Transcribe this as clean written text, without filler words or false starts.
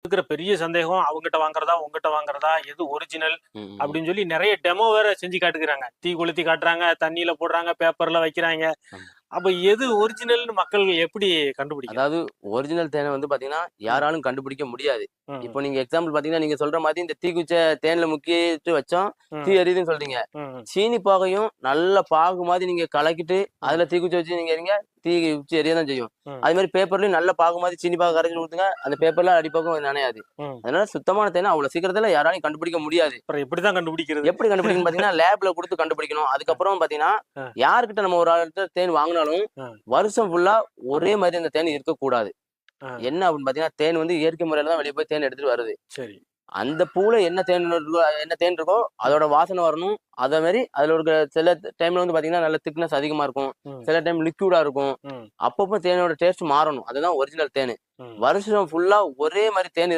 இருக்கிற பெரிய சந்தேகம் அவங்ககிட்ட வாங்குறதா, உங்ககிட்ட வாங்குறதா, எது ஒரிஜினல் ம், ம். அப்படின்னு சொல்லி நெறைய டெமோ வேற செஞ்சு காட்டுகிறாங்க. தீ கொளுத்தி காட்டுறாங்க, தண்ணீல போடுறாங்க, பேப்பர்ல வைக்கிறாங்க. ஆமா. அப்ப எது ஒரிஜினல்னு மக்கள் எப்படி கண்டுபிடிக்கிறது? அதாவது ஒரிஜினல் தேனை வந்து பாத்தீங்கன்னா, ம், யாராலும் கண்டுபிடிக்க முடியாது. ம், இப்போ நீங்க எக்ஸாம்பிள் பாத்தீங்கன்னா, நீங்க சொல்ற மாதிரி இந்த தீக்குச்ச தேன்ல முக்கிட்டு வச்சோம், தீ ம், எரியுதுன்னு சொல்றீங்க. ம், சீனி பாகையும் நல்ல பாகு மாதிரி நீங்க கலக்கிட்டு, ம், அதுல தீக்குச்சி வச்சு நீங்க எரிங்க, தீ உச்சி எரிய தான் செய்யும். ம், அது மாரி பேப்பர்லயும் நல்ல பாகு மாதிரி சீனி பாகு கரைச்சு ஊத்துங்க, அந்த பேப்பர்ல அடிப்பக்கம் நனையாது. ம். அதனால சுத்தமான தேனை அவ்வளவு சீக்கிரத்துல யாராலையும் கண்டுபிடிக்க முடியாது. அப்புறம் எப்படிதான் கண்டுபிடிக்கிறது? எப்படி கண்டுபிடிக்கணும்னு பாத்தீங்கன்னா, லேப்ல குடுத்து கண்டுபிடிக்கணும். அதுக்கப்புறம் பாத்தீங்கன்னா, அ, யார்கிட்ட நம்ம ஒரு ஆள்கிட்ட தேன் வாங்குனாலும், அ, வருஷம் ஃபுல்லா ஒரே மாதிரி அந்த தேன் இருக்கக்கூடாது. அ. என்ன அப்படின்னு பாத்தீங்கன்னா, தேன் வந்து இயற்கை முறையில தான் வெளிய போய் தேன் எடுத்துட்டு வருது. சரி. அந்த பூல என்ன தேன் இருக்கோ, அதோட வாசனை வரணும். அதே மாரி அதுல ஒரு சில டைம்ல வந்து பாத்தீங்கன்னா, நல்ல திக்னஸ் அதிகமா இருக்கும். ம், சில டைம் லிக்விடா இருக்கும். ம், அப்பப்போ தேனோட டேஸ்ட் மாறணும். அதுதான் ஒரிஜினல் தேனு. ம். வருஷம் ஃபுல்லா ஒரே மாரி தேன்